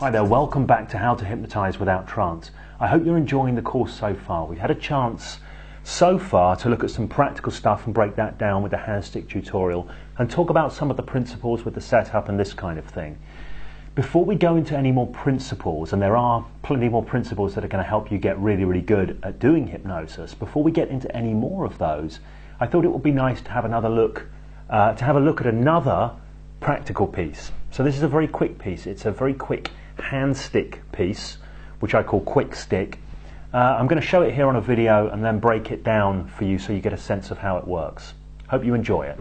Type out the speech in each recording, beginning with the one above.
Hi there, welcome back to How to Hypnotise Without Trance. I hope you're enjoying the course so far. We've had a chance so far to look at some practical stuff and break that down with the hand stick tutorial and talk about some of the principles with the setup and this kind of thing. Before we go into any more principles, and there are plenty more principles that are going to help you get really, really good at doing hypnosis, before we get into any more of those, I thought it would be nice to have another look, at another practical piece. So this is a very quick piece. It's a very quick hand stick piece, which I call quick stick. I'm going to show it here on a video and then break it down for you so you get a sense of how it works. Hope you enjoy it.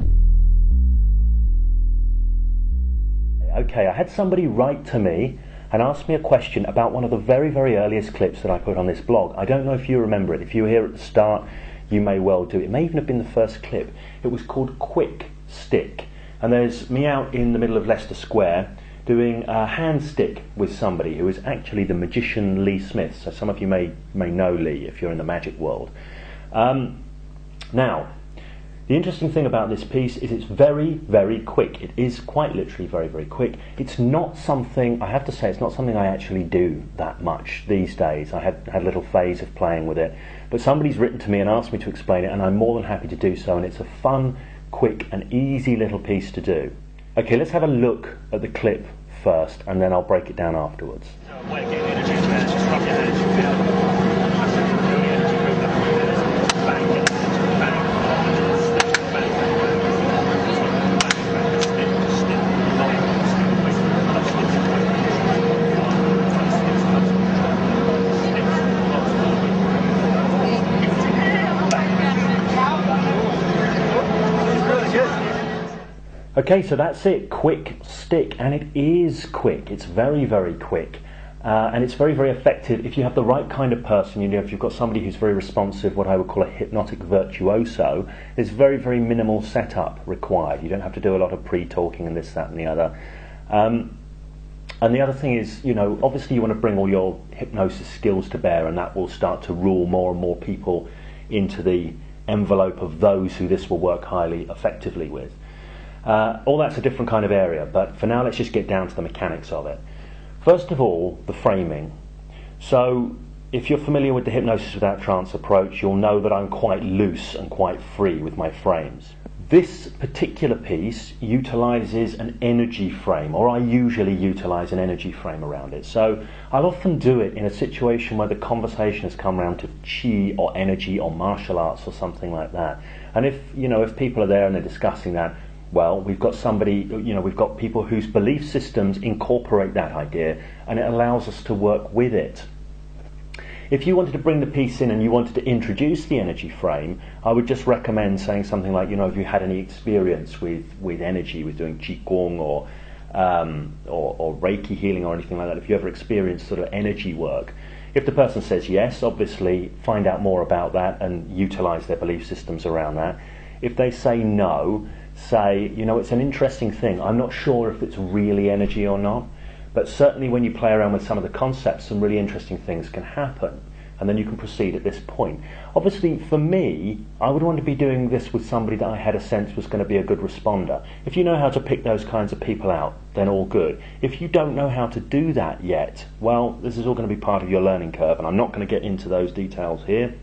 Okay, I had somebody write to me and ask me a question about one of the very, very earliest clips that I put on this blog. I don't know if you remember it. If you were here at the start, you may well do. It may even have been the first clip. It was called Quick Stick. And there's me out in the middle of Leicester Square doing a hand stick with somebody who is actually the magician Lee Smith. So some of you may know Lee if you're in the magic world. Now, the interesting thing about this piece is it's very, very quick. It is quite literally very, very quick. It's not something, I have to say, it's not something I actually do that much these days. I had a little phase of playing with it. But somebody's written to me and asked me to explain it, and I'm more than happy to do so. And it's a fun, quick and easy little piece to do. Okay, let's have a look at the clip first, and then I'll break it down afterwards. So a way of getting energy into your hands, just rub your hands, you feel the energy build up in your hands. Bang, get the energy, bang, stick, bang, bang, bang, bang, stick, stick, line, stick, quick, touch, stick, Okay, so that's it, quick stick, and it is quick. It's very, very quick, and it's very, very effective if you have the right kind of person. You know, if you've got somebody who's very responsive, what I would call a hypnotic virtuoso, there's very, very minimal setup required. You don't have to do a lot of pre-talking and this, that, and the other. And the other thing is, you know, obviously you want to bring all your hypnosis skills to bear, and that will start to rule more and more people into the envelope of those who this will work highly effectively with. All that's a different kind of area, but for now let's just get down to the mechanics of it. First of all, the framing. So if you're familiar with the Hypnosis Without Trance approach, you'll know that I'm quite loose and quite free with my frames. This particular piece utilises an energy frame, or I usually utilise an energy frame around it. So I'll often do it in a situation where the conversation has come around to chi or energy or martial arts or something like that. And if people are there and they're discussing that, well, we've got we've got people whose belief systems incorporate that idea, and it allows us to work with it. If you wanted to bring the piece in and you wanted to introduce the energy frame, I would just recommend saying something like, if you had any experience with energy, with doing Qigong or Reiki healing or anything like that, if you ever experienced sort of energy work, if the person says yes, obviously find out more about that and utilize their belief systems around that. If they say no, say, it's an interesting thing. I'm not sure if it's really energy or not, but certainly when you play around with some of the concepts, some really interesting things can happen, and then you can proceed at this point. Obviously, for me, I would want to be doing this with somebody that I had a sense was going to be a good responder. If you know how to pick those kinds of people out, then all good. If you don't know how to do that yet, well, this is all going to be part of your learning curve, and I'm not going to get into those details here.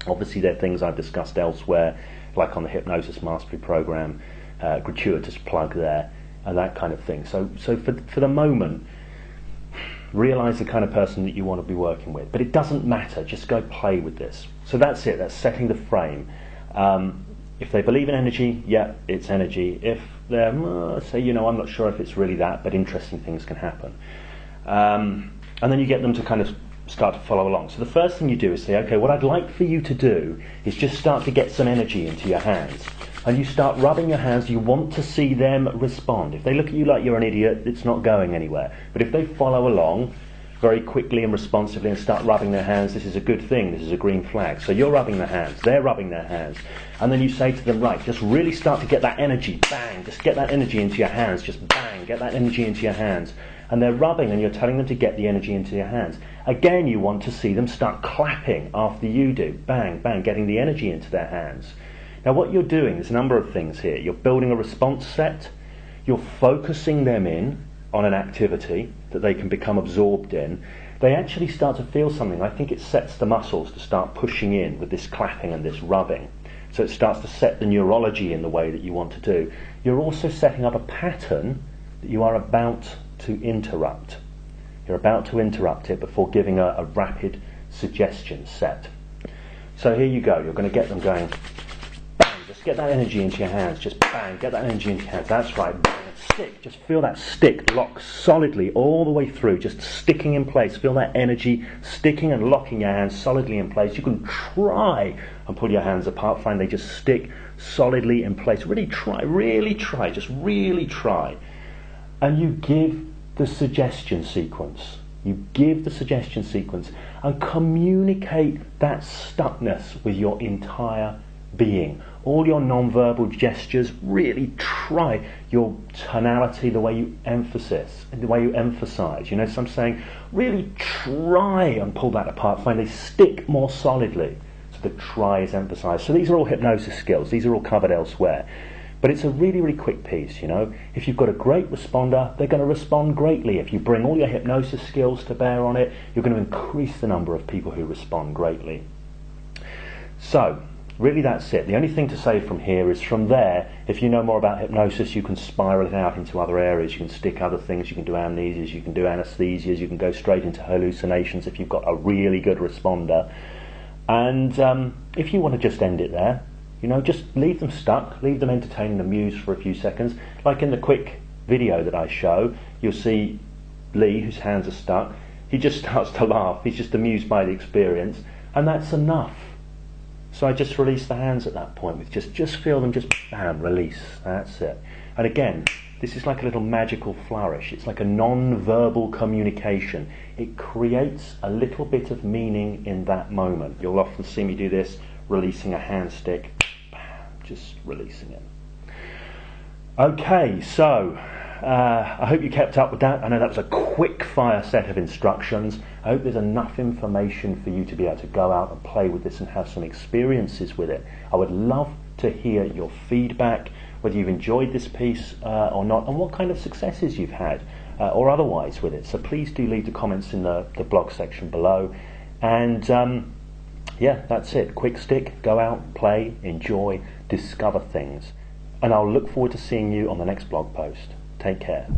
Obviously, they're things I've discussed elsewhere, like on the Hypnosis Mastery Program, gratuitous plug there, and that kind of thing. So for the moment, realise the kind of person that you want to be working with. But it doesn't matter, just go play with this. So that's it, that's setting the frame. If they believe in energy, yeah, it's energy. If they're, I'm not sure if it's really that, but interesting things can happen. And then you get them to kind of start to follow along. So the first thing you do is say, okay, what I'd like for you to do is just start to get some energy into your hands. And you start rubbing your hands, you want to see them respond. If they look at you like you're an idiot, it's not going anywhere. But if they follow along very quickly and responsively and start rubbing their hands, this is a good thing, this is a green flag. So you're rubbing their hands, they're rubbing their hands. And then you say to them, right, just really start to get that energy, bang, just get that energy into your hands, just bang, get that energy into your hands. And they're rubbing and you're telling them to get the energy into your hands. Again, you want to see them start clapping after you do. Bang, bang, getting the energy into their hands. Now what you're doing, there's a number of things here. You're building a response set. You're focusing them in on an activity that they can become absorbed in, they actually start to feel something. I think it sets the muscles to start pushing in with this clapping and this rubbing. So it starts to set the neurology in the way that you want to do. You're also setting up a pattern that you are about to interrupt. You're about to interrupt it before giving a rapid suggestion set. So here you go. You're going to get them going. Bang! Just get that energy into your hands. Just bang! Get that energy into your hands. That's right. Bang! Stick. Just feel that stick lock solidly all the way through. Just sticking in place. Feel that energy sticking and locking your hands solidly in place. You can try and pull your hands apart. Find they just stick solidly in place. Really try. Just really try. And you give the suggestion sequence. You give the suggestion sequence and communicate that stuckness with your entire being. All your non-verbal gestures, really try your tonality, the way you emphasize, You know, so I'm saying, really try and pull that apart. Find they stick more solidly. So the try is emphasized. So these are all hypnosis skills. These are all covered elsewhere. But it's a really, really quick piece, you know. If you've got a great responder, they're going to respond greatly. If you bring all your hypnosis skills to bear on it, you're going to increase the number of people who respond greatly. So, really that's it. The only thing to say from here is from there, if you know more about hypnosis, you can spiral it out into other areas. You can stick other things, you can do amnesias, you can do anesthesias, you can go straight into hallucinations if you've got a really good responder. And if you want to just end it there, you know, just leave them stuck, leave them entertained and amused for a few seconds. Like in the quick video that I show, you'll see Lee, whose hands are stuck, he just starts to laugh, he's just amused by the experience, and that's enough. So I just release the hands at that point, with just feel them, just bam, release, that's it. And again, this is like a little magical flourish, it's like a non-verbal communication. It creates a little bit of meaning in that moment. You'll often see me do this, releasing a hand stick, just releasing it. Okay, so I hope you kept up with that. I know that was a quick fire set of instructions. I hope there's enough information for you to be able to go out and play with this and have some experiences with it. I would love to hear your feedback, whether you've enjoyed this piece or not, and what kind of successes you've had or otherwise with it. So please do leave the comments in the blog section below. And yeah, that's it. Quick stick, go out, play, enjoy, discover things. And I'll look forward to seeing you on the next blog post. Take care.